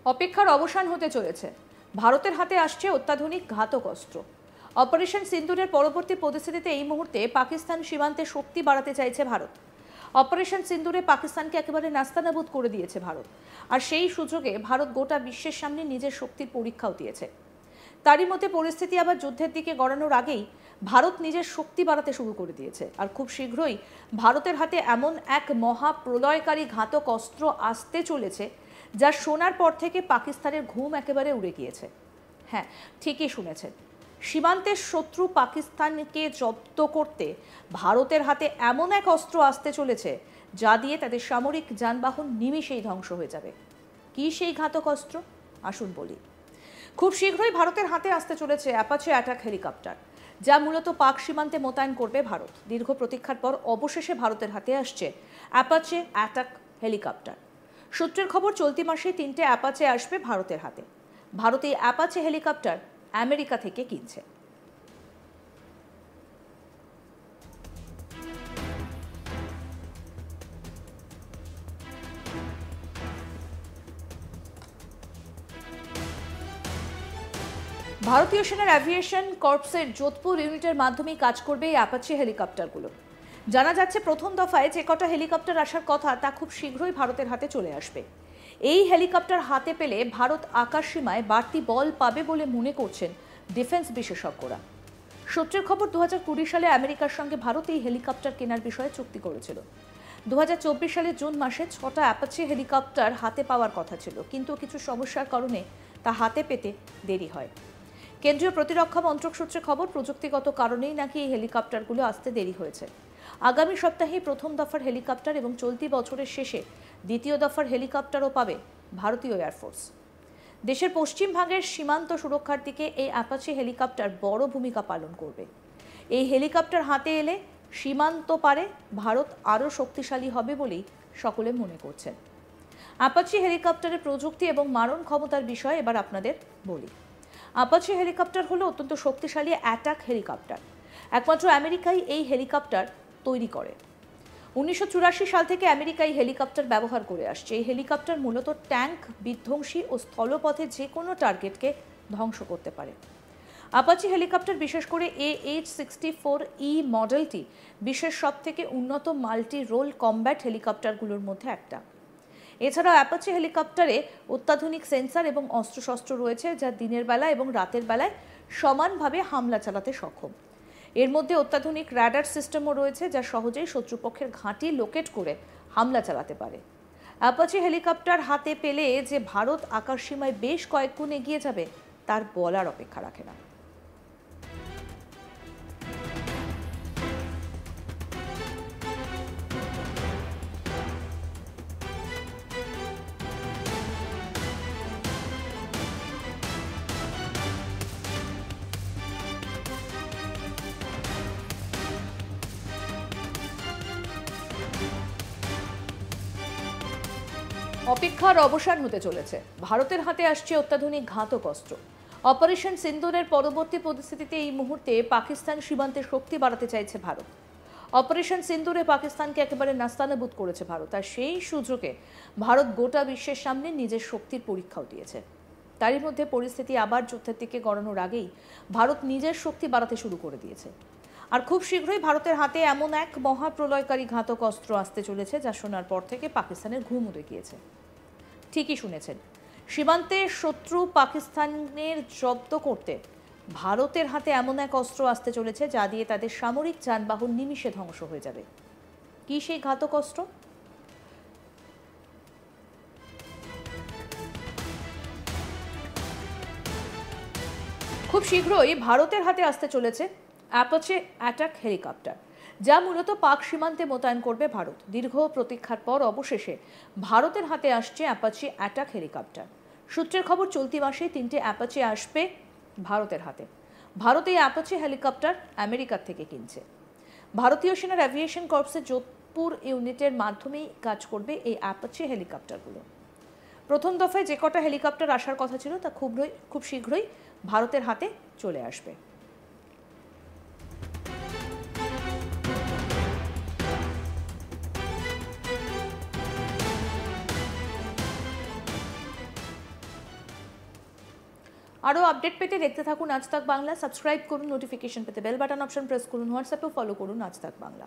অপেক্ষার অবসান হতে চলেছে। ভারতের হাতে আসছে অত্যাধুনিক ঘাতক অস্ত্র। অপারেশন সিন্দুরের পরবর্তী পরিস্থিতিতে এই মুহূর্তে পাকিস্তান সীমান্তে শক্তি বাড়াতে চাইছে ভারত। অপারেশন সিন্দুরে পাকিস্তানকে একেবারে নাস্তানাবুদ করে দিয়েছে ভারত, আর সেই সুযোগে ভারত গোটা বিশ্বের সামনে নিজের শক্তির পরীক্ষাও দিয়েছে। তারই মধ্যে পরিস্থিতি আবার যুদ্ধের দিকে গড়ানোর আগেই ভারত নিজের শক্তি বাড়াতে শুরু করে দিয়েছে, আর খুব শীঘ্রই ভারতের হাতে এমন এক মহা প্রলয়কারী ঘাতক অস্ত্র আসতে চলেছে যা শোনার পর থেকে পাকিস্তানের ঘুম একেবারে উড়ে গিয়েছে। হ্যাঁ, ঠিকই শুনেছেন, সীমান্তের শত্রু পাকিস্তানকে জব্দ করতে ভারতের হাতে এমন এক অস্ত্র আসতে চলেছে যা দিয়ে তাদের সামরিক যানবাহন নিমিষেই ধ্বংস হয়ে যাবে। কি সেই ঘাতক অস্ত্র? আসুন বলি। খুব শীঘ্রই ভারতের হাতে আসতে চলেছে অ্যাপাচে অ্যাটাক হেলিকপ্টার, যা মূলত পাক সীমান্তে মোতায়েন করবে ভারত। দীর্ঘ প্রতীক্ষার পর অবশেষে ভারতের হাতে আসছে অ্যাপাচে অ্যাটাক হেলিকপ্টার। সূত্রের খবর, চলতি মাসে 3টে অ্যাপাচে আসবে ভারতের হাতে। ভারত এই অ্যাপাচে হেলিকপ্টার আমেরিকা থেকে কিনছে। ভারতীয় সেনার অ্যাভিয়েশন কর্পসের যোধপুর ইউনিটের মাধ্যমেই কাজ করবে এই অ্যাপাচে হেলিকপ্টারগুলো। জানা যাচ্ছে, প্রথম দফায় যে কটা হেলিকপ্টার আসার কথা তা খুব শীঘ্রই ভারতের হাতে চলে আসবে। এই হেলিকপ্টার হাতে পেলে ভারত আকাশসীমায় বাড়তি বল পাবে বলে মনে করছেন ডিফেন্স বিশেষজ্ঞরা। সূত্রের খবর, 2020 সালে আমেরিকার সঙ্গে ভারত এই হেলিকপ্টার কেনার বিষয়ে চুক্তি করেছিল। 2024 সালের জুন মাসে 6টা অ্যাপাচে হেলিকপ্টার হাতে পাওয়ার কথা ছিল, কিন্তু কিছু সমস্যার কারণে তা হাতে পেতে দেরি হয়। কেন্দ্রীয় প্রতিরক্ষা মন্ত্রক সূত্রে খবর, প্রযুক্তিগত কারণেই নাকি এই হেলিকপ্টারগুলো আসতে দেরি হয়েছে। আগামী সপ্তাহেই প্রথম দফার হেলিকপ্টার এবং চলতি বছরের শেষে দ্বিতীয় দফার হেলিকপ্টারও পাবে ভারতীয় এয়ারফোর্স। দেশের পশ্চিম ভাগের সীমান্ত সুরক্ষার দিকে এই অ্যাপাচে হেলিকপ্টার বড় ভূমিকা পালন করবে। এই হেলিকপ্টার হাতে এলে সীমান্ত পারে ভারত আরও শক্তিশালী হবে বলেই সকলে মনে করছেন। অ্যাপাচে হেলিকপ্টারের প্রযুক্তি এবং মারণ ক্ষমতার বিষয়ে এবার আপনাদের বলি। অ্যাপাচে হেলিকপ্টার হলো অত্যন্ত শক্তিশালী অ্যাটাক হেলিকপ্টার। একমাত্র আমেরিকাই এই হেলিকপ্টার তৈরি করে। 1984 সাল থেকে আমেরিকা এই হেলিকপ্টার ব্যবহার করে আসছে। এই হেলিকপ্টার মূলত ট্যাঙ্ক, বিধ্বংসী ও স্থলপথে যে কোনো টার্গেটকে ধ্বংস করতে পারে। অ্যাপাচে হেলিকপ্টার, বিশেষ করে AH-64E মডেলটি বিশ্বের সবথেকে উন্নত মাল্টি রোল কমব্যাট হেলিকপ্টারগুলোর মধ্যে একটা। এছাড়াও অ্যাপাচে হেলিকপ্টারে অত্যাধুনিক সেন্সর এবং অস্ত্রশস্ত্র রয়েছে, যা দিনের বেলা এবং রাতের বেলায় সমানভাবে হামলা চালাতে সক্ষম। এর মধ্যে অত্যাধুনিক রাডার সিস্টেমও রয়েছে, যা সহজেই শত্রুপক্ষের ঘাঁটি লোকেট করে হামলা চালাতে পারে। অ্যাপাচে হেলিকপ্টার হাতে পেলে যে ভারত আকাশসীমায় বেশ কয়েক গুণ এগিয়ে যাবে তার বলার অপেক্ষা রাখে না। অপেক্ষার অবসান হতে চলেছে। ভারতের হাতে আসছে অত্যাধুনিক ঘাতক অস্ত্র। অপারেশন সিন্দুরের পরবর্তী পরিস্থিতিতে এই মুহূর্তে পাকিস্তান সীমান্তে শক্তি বাড়াতে চাইছে ভারত। অপারেশন সিন্দুরে পাকিস্তানকে একেবারে নাস্তানাবুদ করেছে ভারত, আর সেই সুযোগে ভারত গোটা বিশ্বের সামনে নিজের শক্তির পরীক্ষাও দিয়েছে। তারই মধ্যে পরিস্থিতি আবার যুদ্ধের দিকে গড়ানোর আগেই ভারত নিজের শক্তি বাড়াতে শুরু করে দিয়েছে, আর খুব শীঘ্রই ভারতের হাতে এমন এক মহাপ্রলয়কারী ঘাতক অস্ত্র আসতে চলেছে যা শোনার পর থেকে পাকিস্তানের ঘুম উড়ে গিয়েছে। ঠিকই শুনেছেন, সীমান্তে শত্রু পাকিস্তানের জব্দ করতে ভারতের হাতে এমন এক অস্ত্র আসতে চলেছে যা দিয়ে তাদের সামরিক যানবাহন নিমিষে ধ্বংস হয়ে যাবে। কি সেই ঘাতক অস্ত্র? খুব শীঘ্রই ভারতের হাতে আসতে চলেছে অ্যাপাচে অ্যাটাক হেলিকপ্টার, যা মূলত পাক সীমান্তে মোতায়েন করবে ভারত। দীর্ঘ প্রতীক্ষার পর অবশেষে ভারতের হাতে আসছে অ্যাপাচে অ্যাটাক হেলিকপ্টার। সূত্রের খবর, চলতি মাসে 3টে অ্যাপাচে আসবে ভারতের হাতে। ভারত এই অ্যাপাচে হেলিকপ্টার আমেরিকার থেকে কিনছে। ভারতীয় সেনার অ্যাভিয়েশন কর্পসের যোধপুর ইউনিটের মাধ্যমেই কাজ করবে এই অ্যাপাচে হেলিকপ্টারগুলো। প্রথম দফায় যে কটা হেলিকপ্টার আসার কথা ছিল তা খুব শীঘ্রই ভারতের হাতে চলে আসবে। আরও আপডেট পেতে দেখতে থাকুন আজ তাক বাংলা। সাবস্ক্রাইব করুন, নোটিফিকেশন পেতে বেল বাটন অপশন প্রেস করুন, হোয়াটসঅ্যাপেও ফলো করুন আজ তাক বাংলা।